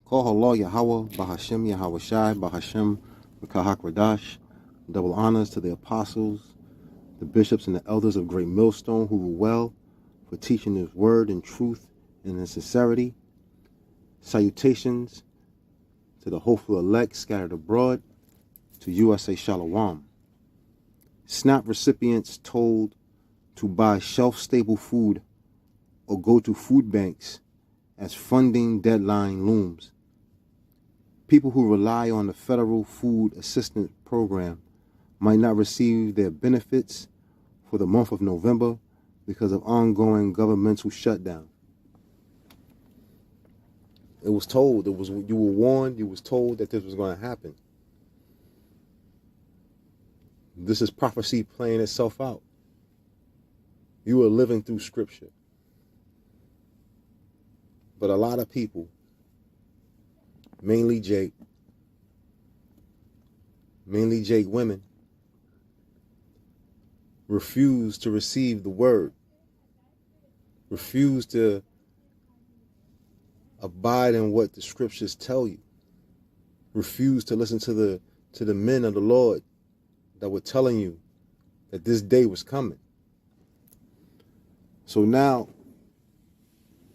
Call Allah Yahweh, Bahashem Yahweh Shai, Bahashem Kahak Radash. Double honors to the apostles, the bishops, and the elders of Great Millstone who rule well for teaching His word in truth and in sincerity. Salutations to the hopeful elect scattered abroad, to USA Shalom. SNAP recipients told to buy shelf-stable food or go to food banks as funding deadline looms. People who rely on the Federal Food Assistance Program might not receive their benefits for the month of November because of ongoing governmental shutdown. You were warned, you was told that this was going to happen. This is prophecy playing itself out. You are living through scripture. But a lot of people, mainly Jake women, refuse to receive the word, refuse to abide in what the scriptures tell you, refuse to listen to the men of the Lord that were telling you that this day was coming. So now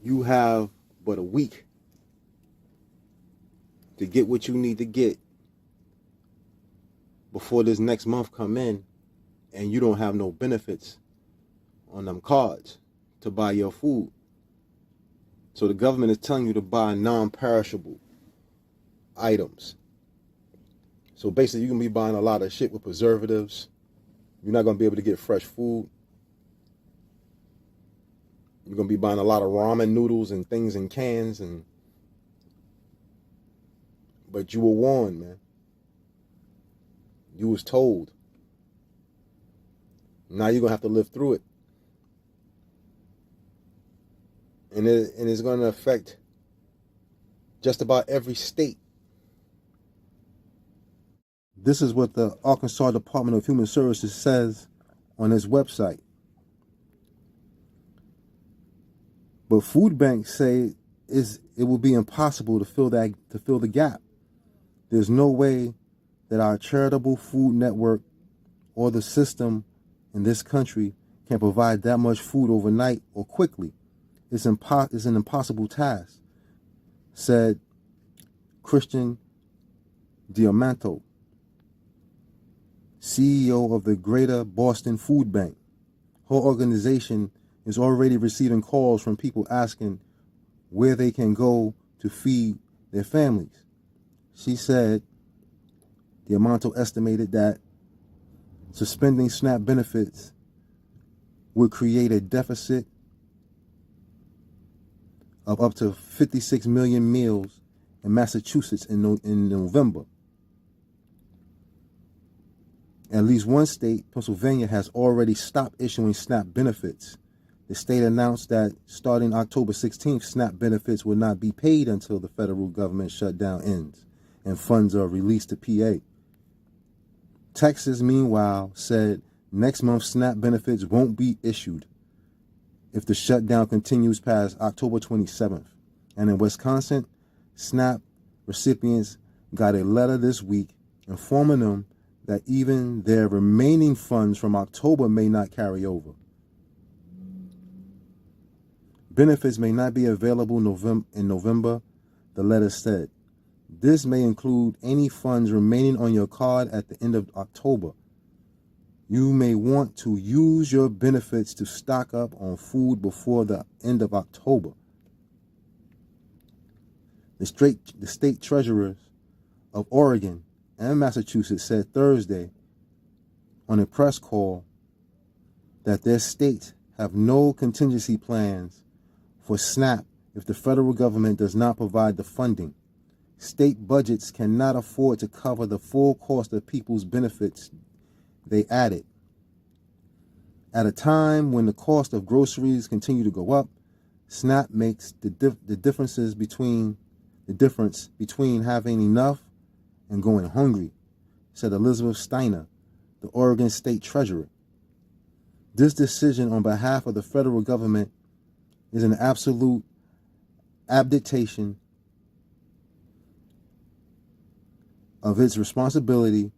you have but a week to get what you need to get before this next month come in, and you don't have no benefits on them cards to buy your food. So the government is telling you to buy non-perishable items. So basically you're going to be buying a lot of shit with preservatives. You're not going to be able to get fresh food. You're going to be buying a lot of ramen noodles and things in cans. But you were warned, man. You was told. Now you're going to have to live through it. And it's going to affect just about every state. This is what the Arkansas Department of Human Services says on its website. But food banks say it will be impossible to fill the gap. There's no way that our charitable food network or the system in this country can provide that much food overnight or quickly. It's an impossible task, said Christian Diamanto, CEO of the Greater Boston Food Bank. Her organization is already receiving calls from people asking where they can go to feed their families. She said Diamanto estimated that suspending SNAP benefits would create a deficit of up to 56 million meals in Massachusetts in November. At least one state, Pennsylvania, has already stopped issuing SNAP benefits. The state announced that starting October 16th, SNAP benefits will not be paid until the federal government shutdown ends and funds are released to PA. Texas, meanwhile, said next month SNAP benefits won't be issued if the shutdown continues past October 27th. And in Wisconsin, SNAP recipients got a letter this week informing them that even their remaining funds from October may not carry over. Benefits may not be available in November, the letter said. This may include any funds remaining on your card at the end of October. You may want to use your benefits to stock up on food before the end of October. The state treasurers of Oregon and Massachusetts said Thursday on a press call that their states have no contingency plans for SNAP if the federal government does not provide the funding. State budgets cannot afford to cover the full cost of people's benefits, they added. At a time when the cost of groceries continue to go up, SNAP makes the difference between having enough and going hungry, said Elizabeth Steiner, the Oregon State Treasurer. This decision on behalf of the federal government is an absolute abdication of its responsibility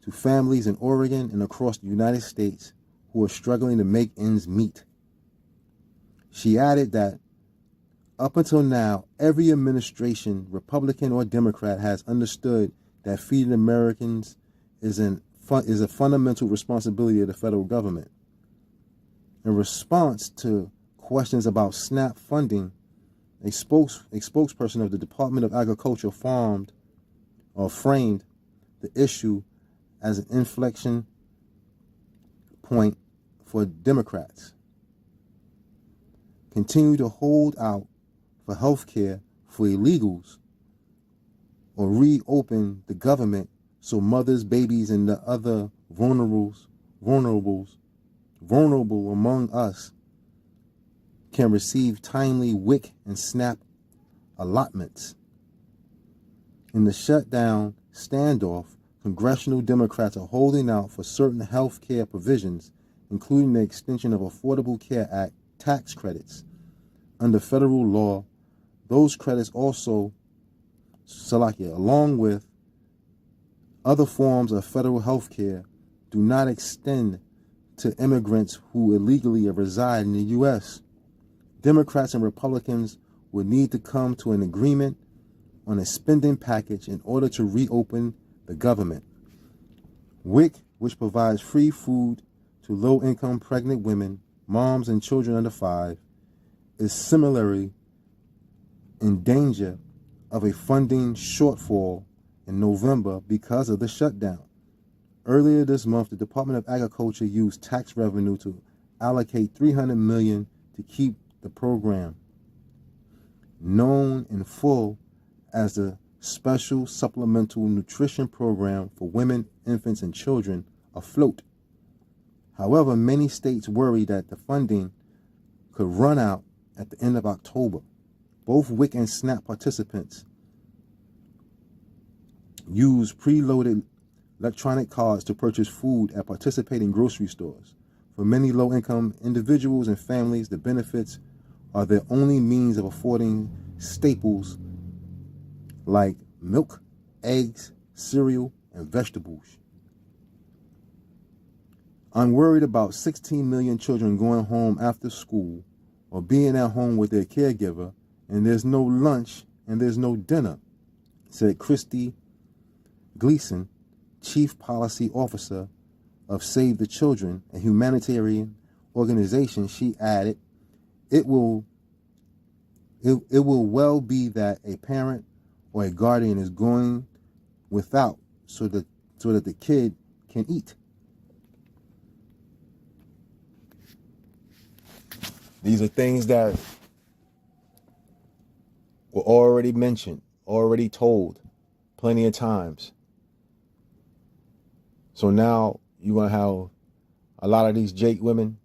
to families in Oregon and across the United States who are struggling to make ends meet. She added that up until now, every administration, Republican or Democrat, has understood that feeding Americans is a fundamental responsibility of the federal government. In response to questions about SNAP funding, a spokesperson of the Department of Agriculture framed the issue as an inflection point for Democrats. Continue to hold out for health care for illegals or reopen the government so mothers, babies, and the other vulnerable among us can receive timely WIC and SNAP allotments. In the shutdown standoff, congressional Democrats are holding out for certain health care provisions, including the extension of Affordable Care Act tax credits. Under federal law, those credits also, along with other forms of federal health care, do not extend to immigrants who illegally reside in the U.S. Democrats and Republicans would need to come to an agreement on a spending package in order to reopen the government. WIC, which provides free food to low-income pregnant women, moms, and children under 5, is similarly in danger of a funding shortfall in November because of the shutdown. Earlier this month, the Department of Agriculture used tax revenue to allocate $300 million to keep the program, known in full as the Special Supplemental Nutrition Program for Women, Infants, and Children, afloat. However, many states worry that the funding could run out at the end of October. Both WIC and SNAP participants use preloaded electronic cards to purchase food at participating grocery stores. For many low-income individuals and families, the benefits are their only means of affording staples like milk, eggs, cereal, and vegetables. I'm worried about 16 million children going home after school or being at home with their caregiver, and there's no lunch and there's no dinner, said Christy Gleason, Chief Policy Officer of Save the Children, a humanitarian organization. She added, it will well be that a parent or a guardian is going without so that the kid can eat. These are things that were already mentioned, already told plenty of times. So now you're going to have a lot of these Jake women,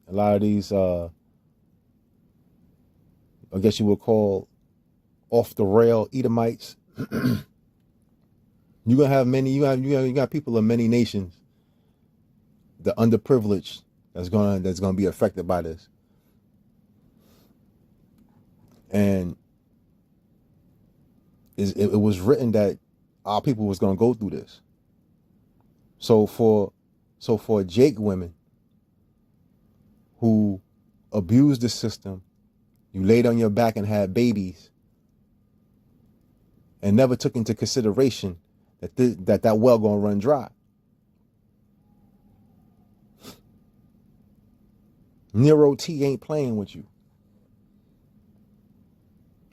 a lot of these, I guess you would call off the rail Edomites. You're gonna have many. You got people of many nations, the underprivileged, that's gonna be affected by this. And it was written that our people was gonna go through this. So for Jake women who abused the system, you laid on your back and had babies, and never took into consideration that well gonna run dry. Nero T ain't playing with you.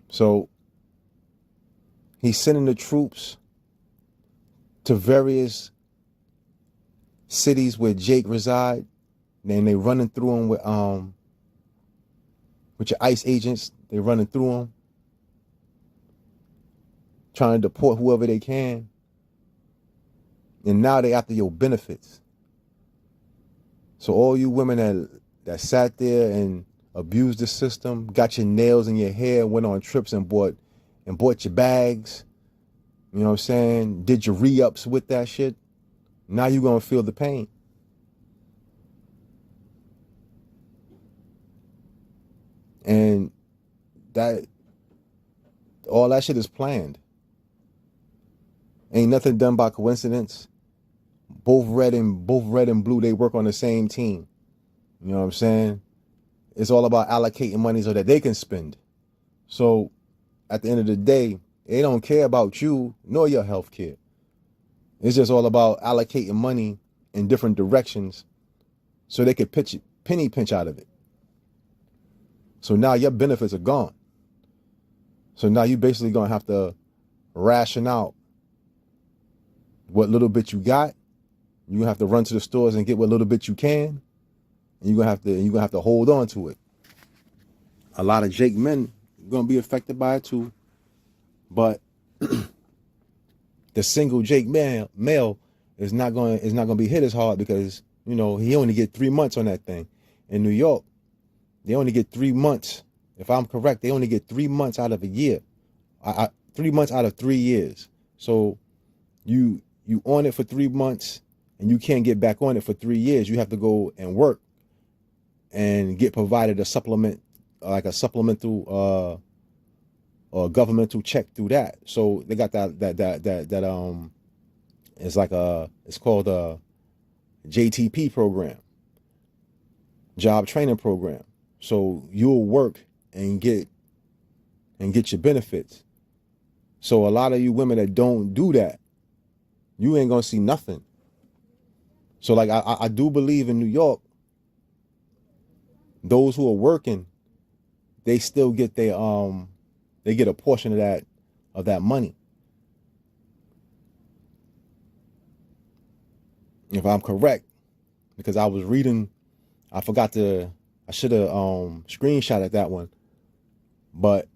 So he's sending the troops to various cities where Jake reside, and they running through them with your ICE agents. They running through them, trying to deport whoever they can. And now they after your benefits. So all you women that sat there and abused the system, got your nails in your hair, went on trips and bought your bags, you know what I'm saying, did your re-ups with that shit, now you're going to feel the pain. And all that shit is planned. Ain't nothing done by coincidence. Both red and blue, they work on the same team. You know what I'm saying? It's all about allocating money so that they can spend. So at the end of the day, they don't care about you nor your health care. It's just all about allocating money in different directions so they could penny pinch out of it. So now your benefits are gone. So now you basically gonna have to ration out what little bit you got. You're gonna have to run to the stores and get what little bit you can, and you're gonna have to hold on to it. A lot of Jake men are gonna be affected by it too, but the single Jake male is not gonna be hit as hard because he only get 3 months on that thing. In New York, they only get 3 months. If I'm correct, they only get 3 months out of a year. 3 months out of 3 years. So you on it for 3 months and you can't get back on it for 3 years. You have to go and work and get provided a supplement, like a supplemental or governmental check through that. So they got that it's called a JTP program, job training program. So you'll work and get your benefits. So a lot of you women that don't do that, you ain't gonna see nothing. So like I do believe in New York, those who are working, they still get they get a portion of that money. If I'm correct, because I was reading, I should have screenshotted that one. But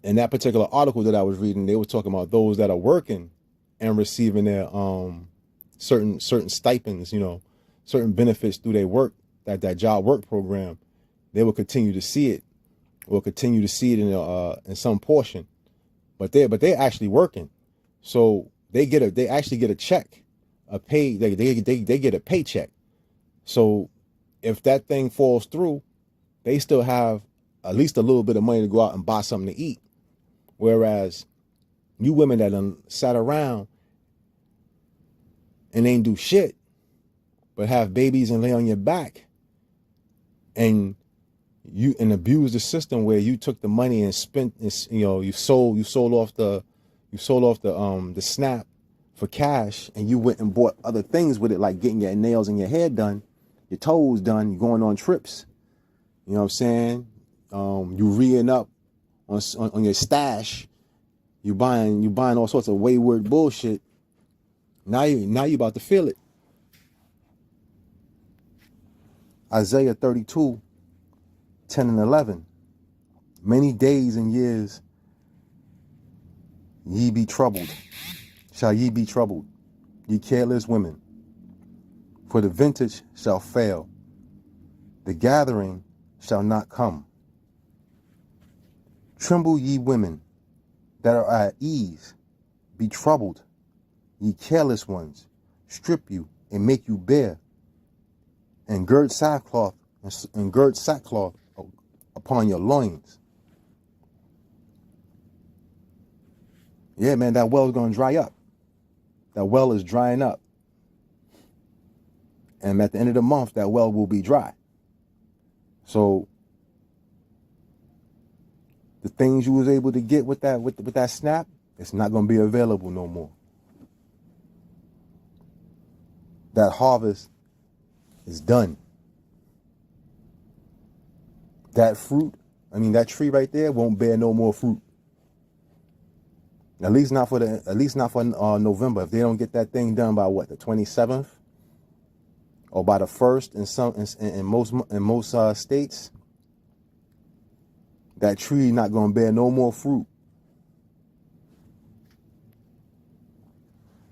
in that particular article that I was reading, they were talking about those that are working and receiving their certain stipends, certain benefits through their work, that job work program. They will continue to see it. Will continue to see it in some portion, but they're actually working, so they actually get a check, a pay. They get a paycheck. So if that thing falls through, they still have at least a little bit of money to go out and buy something to eat. Whereas you women that done sat around and ain't do shit, but have babies and lay on your back, and abuse the system where you took the money and spent, you sold off the SNAP for cash, and you went and bought other things with it, like getting your nails and your hair done, your toes done, you going on trips. You know what I'm saying? You re-ing up on your stash. You buying all sorts of wayward bullshit. Now you about to feel it. Isaiah 32, 10 and 11. Many days and years ye be troubled. Shall ye be troubled, ye careless women? For the vintage shall fail, the gathering shall not come. Tremble, ye women that are at ease, be troubled, ye careless ones. Strip you and make you bare, and gird sackcloth upon your loins. Yeah, man, that well is going to dry up. That well is drying up. And at the end of the month, that well will be dry. So the things you was able to get with that SNAP, it's not going to be available no more. That harvest is done. That tree right there won't bear no more fruit. At least not for November. If they don't get that thing done by the 27th or by the 1st in most states, that tree not going to bear no more fruit.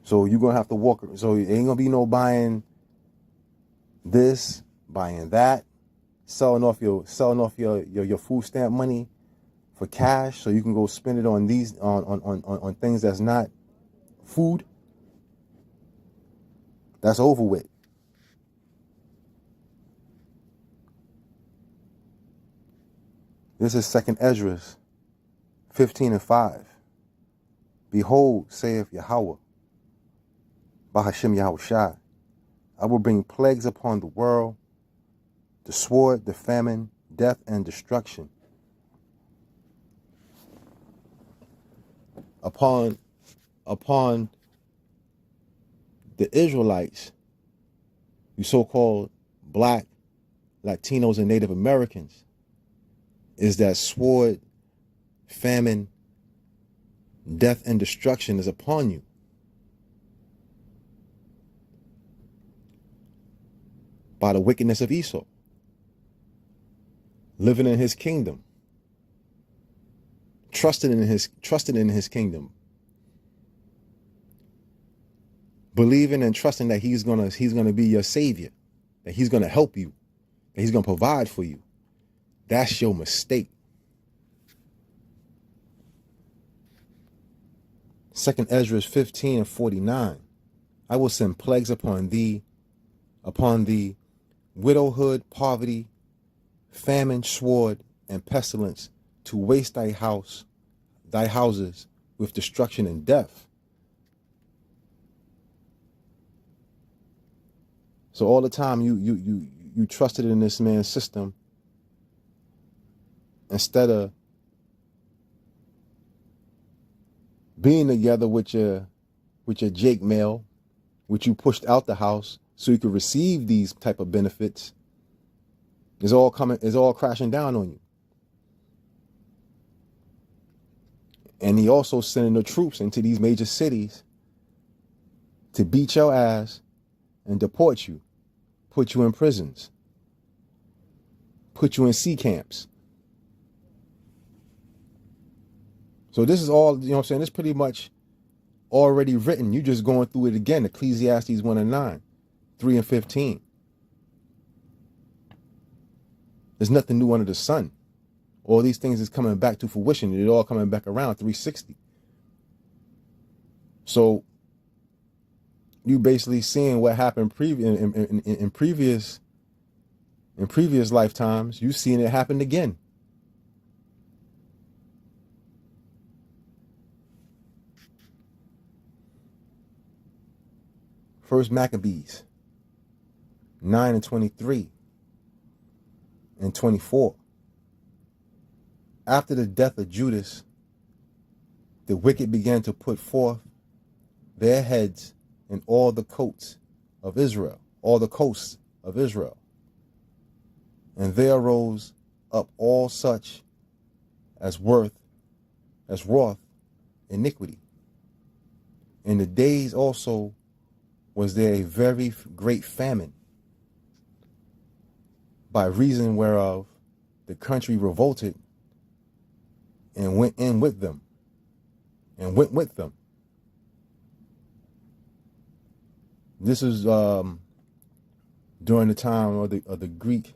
So you're going to have to walk. So it ain't going to be no buying this, buying that, selling off your food stamp money for cash so you can go spend it on these on things that's not food. That's over with. This is 2nd Esdras 15 and 5. Behold, saith Yahweh, Bahashem Yahushai, I will bring plagues upon the world, the sword, the famine, death, and destruction. Upon the Israelites, you so-called black, Latinos, and Native Americans, is that sword, famine, death, and destruction is upon you. By the wickedness of Esau, living in his kingdom, trusting in his kingdom, believing and trusting that he's gonna be your savior, that he's gonna help you, that he's gonna provide for you. That's your mistake. 2 Ezra 15 and 49. I will send plagues upon thee, widowhood, poverty, famine, sword, and pestilence, to waste thy houses with destruction and death. So all the time you trusted in this man's system, instead of being together with your Jake male, which you pushed out the house so you could receive these type of benefits, is all crashing down on you. And he also sending the troops into these major cities to beat your ass and deport you, put you in prisons, put you in sea camps. So this is all, you know what I'm saying? It's pretty much already written. You just going through it again. Ecclesiastes 1 and 9, 3 and 15. There's nothing new under the sun. All these things is coming back to fruition. It's all coming back around 360. So you basically seeing what happened in previous lifetimes. You seeing it happen again. First Maccabees 9 and 23 and 24. After the death of Judas, the wicked began to put forth their heads in all the coasts of Israel, and there arose up all such as wrought iniquity. In the days also was there a very great famine, by reason whereof the country revolted and went with them. This is during the time of the Greek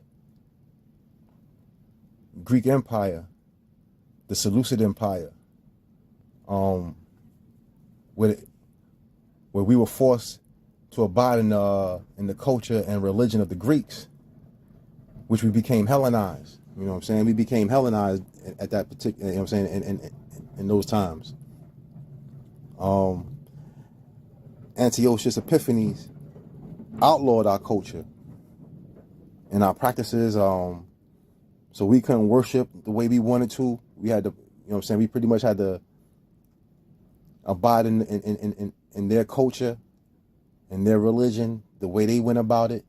Empire, the Seleucid Empire, where we were forced to abide in the culture and religion of the Greeks, which we became Hellenized. You know what I'm saying? We became Hellenized at that particular, you know what I'm saying, in those times. Antiochus Epiphanes outlawed our culture and our practices, so we couldn't worship the way we wanted to. We had to, you know what I'm saying, we pretty much had to abide in their culture and their religion, the way they went about it.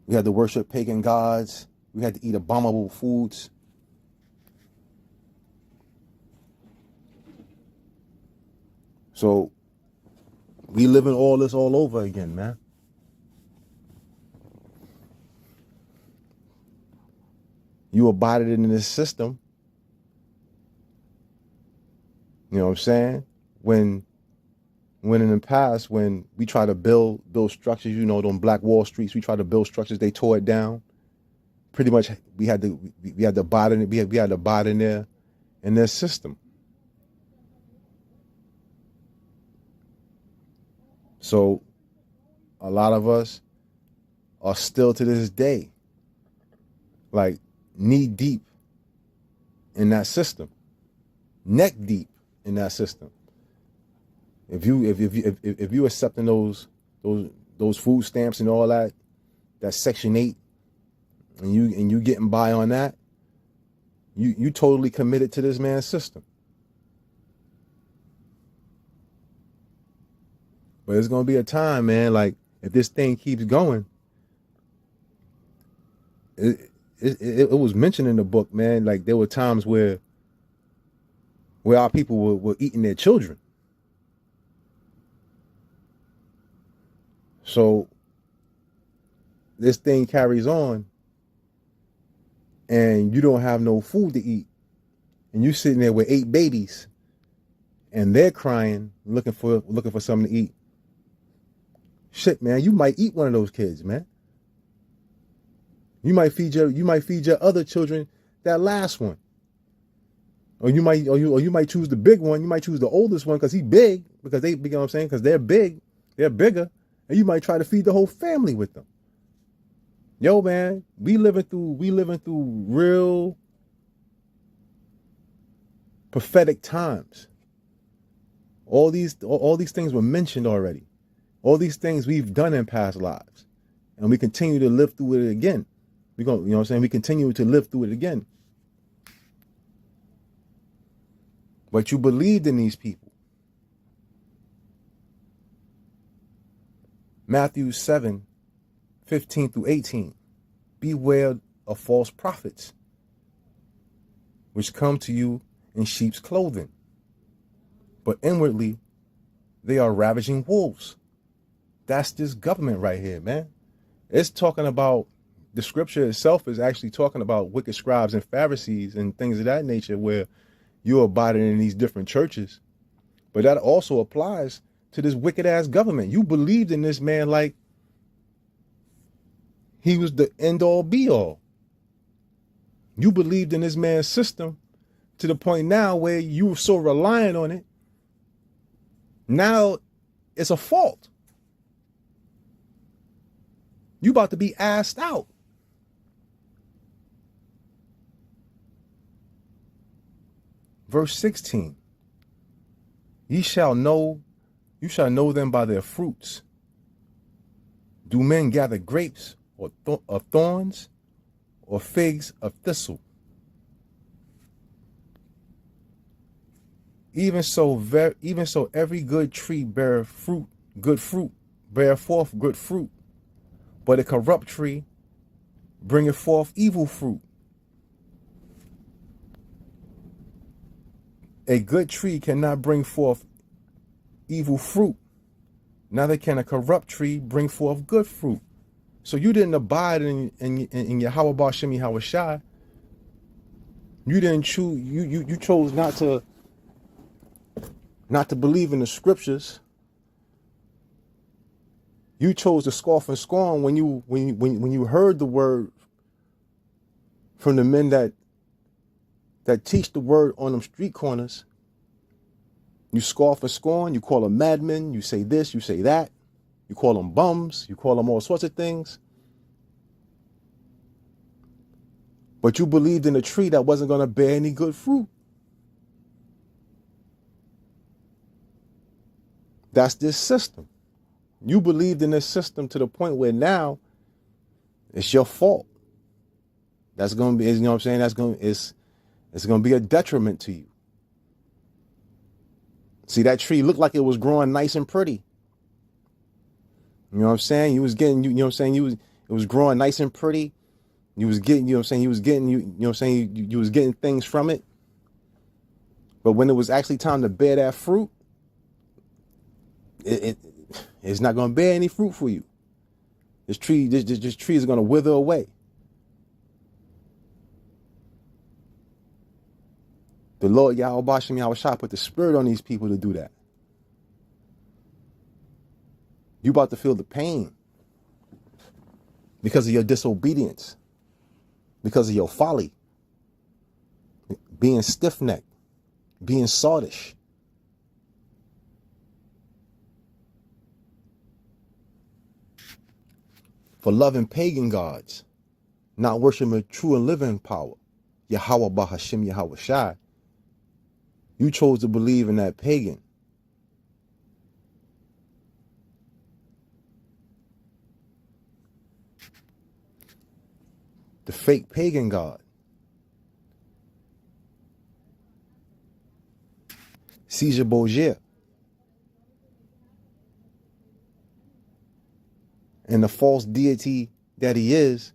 We had to worship pagan gods. We had to eat abominable foods. So we living all this all over again, man. You abided in this system. You know what I'm saying? When in the past, when we try to build structures, you know, on Black Wall Streets, we try to build structures, they tore it down. Pretty much, we had to abide in it. We had to abide in their system. So a lot of us are still to this day, like knee deep in that system, neck deep in that system. If you accepting those food stamps and all that Section 8, and you getting by on that, you totally committed to this man's system. But it's gonna be a time, man, like if this thing keeps going, it was mentioned in the book, man, like there were times where our people were eating their children. So this thing carries on and you don't have no food to eat. And you sitting there with 8 babies and they're crying, looking for something to eat. Shit, man, you might eat one of those kids, man. You might feed your other children that last one. Or you might choose the big one. You might choose the oldest one because he's big, because you know what I'm saying? Because they're big, they're bigger, and you might try to feed the whole family with them. Yo, man, we living through real prophetic times. All these things were mentioned already. All these things we've done in past lives, and we continue to live through it again. You know what I'm saying? We continue to live through it again. But you believed in these people. Matthew 7:15-18. Beware of false prophets, which come to you in sheep's clothing, but inwardly they are ravaging wolves. That's this government right here, man. It's talking about, the scripture itself is actually talking about wicked scribes and Pharisees and things of that nature, where you're abiding in these different churches. But that also applies to this wicked ass government. You believed in this man like he was the end all be all. You believed in this man's system to the point now where you were so reliant on it. Now it's a fault. You about to be asked out. Verse 16. You shall know them by their fruits. Do men gather grapes of thorns, or figs of thistle? Even so every good tree bear forth good fruit. But a corrupt tree bringeth forth evil fruit. A good tree cannot bring forth evil fruit. Neither can a corrupt tree bring forth good fruit. So you didn't abide in Yahweh Ba'Shem Yahweh Shai. You didn't choose. You chose not to believe in the scriptures. You chose to scoff and scorn when you heard the word from the men that teach the word on them street corners. You scoff and scorn. You call them madmen. You say this. You say that. You call them bums. You call them all sorts of things. But you believed in a tree that wasn't going to bear any good fruit. That's this system. You believed in this system to the point where now it's your fault. That's going to be, you know what I'm saying? It's going to be a detriment to you. See, that tree looked like it was growing nice and pretty. You know what I'm saying? You was getting, you know what I'm saying? It was growing nice and pretty. You was getting, you know what I'm saying? You was getting, you know what I'm saying? You was getting things from it. But when it was actually time to bear that fruit, it's not going to bear any fruit for you. This tree is going to wither away. The Lord Yahweh Ba'Shem Yahweh Shai put the spirit on these people to do that. You about to feel the pain because of your disobedience, because of your folly, being stiff-necked, being sottish. For loving pagan gods, not worshiping true and living power, Yahweh Ba'Shem Yahweh Shai. You chose to believe in that pagan. The fake pagan god. Caesar Borgia. And the false deity that he is,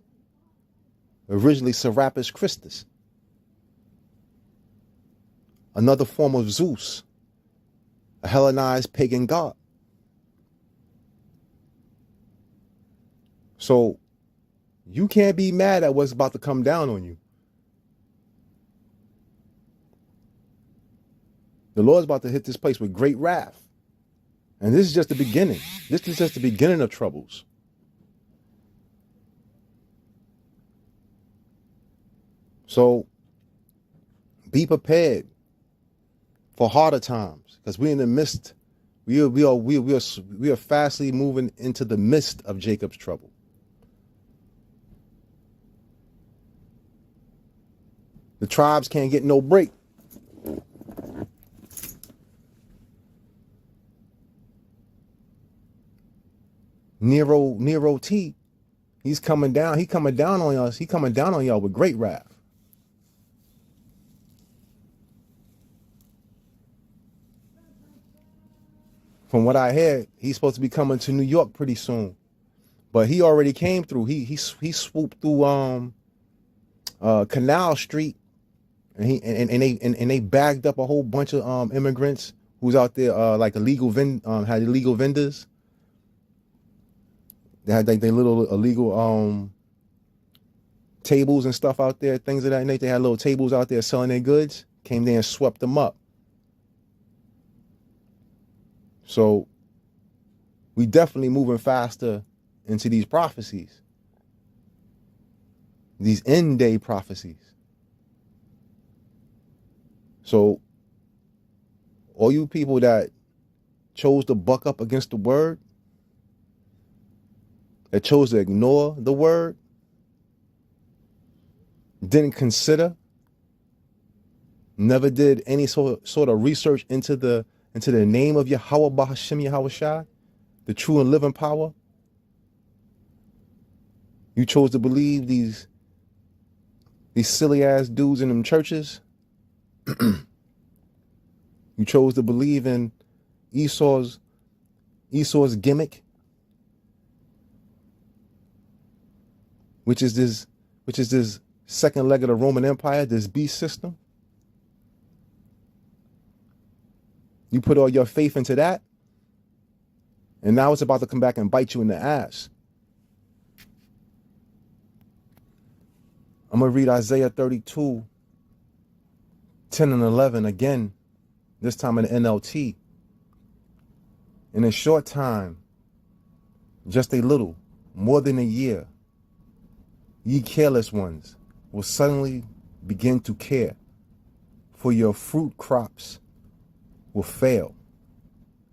originally Serapis Christus. Another form of Zeus, a Hellenized pagan god. So you can't be mad at what's about to come down on you. The Lord's about to hit this place with great wrath. And this is just the beginning. This is just the beginning of troubles. So be prepared for harder times, because we're in the midst. We are fastly moving into the midst of Jacob's trouble. The tribes can't get no break. Nero T, he's coming down. He coming down on us. He coming down on y'all with great wrath. From what I hear, he's supposed to be coming to New York pretty soon, but he already came through. He swooped through Canal Street, and they bagged up a whole bunch of immigrants who's out there like illegal had illegal vendors. They had like their little illegal tables and stuff out there, things of that nature. They had little tables out there selling their goods. Came there and swept them up. So we definitely moving faster into these prophecies, these end day prophecies. So all you people that chose to buck up against the word, that chose to ignore the word, didn't consider, never did any sort of research into the name of Yahweh Bahashim Yahweh Shai, the true and living power. You chose to believe these silly ass dudes in them churches. You chose to believe in Esau's gimmick, which is this second leg of the Roman Empire, this beast system. You put all your faith into that, and now it's about to come back and bite you in the ass. I'm going to read Isaiah 32, 10 and 11 again, this time in the NLT. In a short time, just a little, more than a year, ye careless ones will suddenly begin to care, for your fruit crops will fail,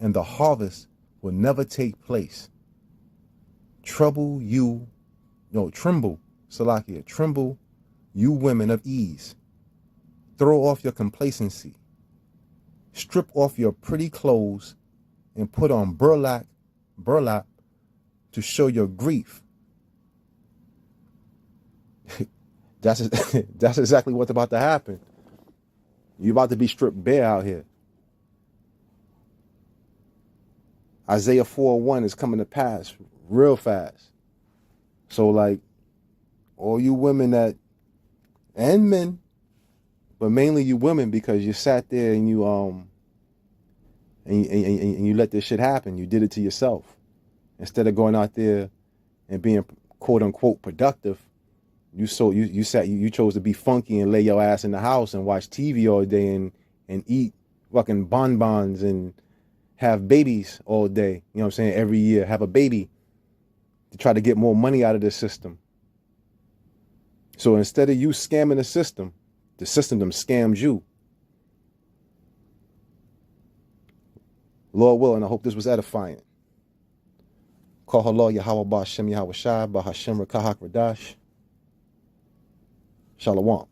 and the harvest will never take place. Tremble, Salakia, tremble, you women of ease. Throw off your complacency. Strip off your pretty clothes and put on burlap to show your grief. That's exactly what's about to happen. You're about to be stripped bare out here. Isaiah 4:1 is coming to pass real fast. So like, all you women and men, but mainly you women, because you sat there and you and you let this shit happen. You did it to yourself. Instead of going out there and being quote unquote productive, you chose to be funky and lay your ass in the house and watch TV all day and eat fucking bonbons and have babies all day. You know what I'm saying? Every year, have a baby to try to get more money out of the system. So instead of you scamming the system them scammed you. Lord willing, I hope this was edifying. Call halal Yahweh Ba'Shem Yahweh Shai Ba'Hashem Rakahak Radash. Shalom.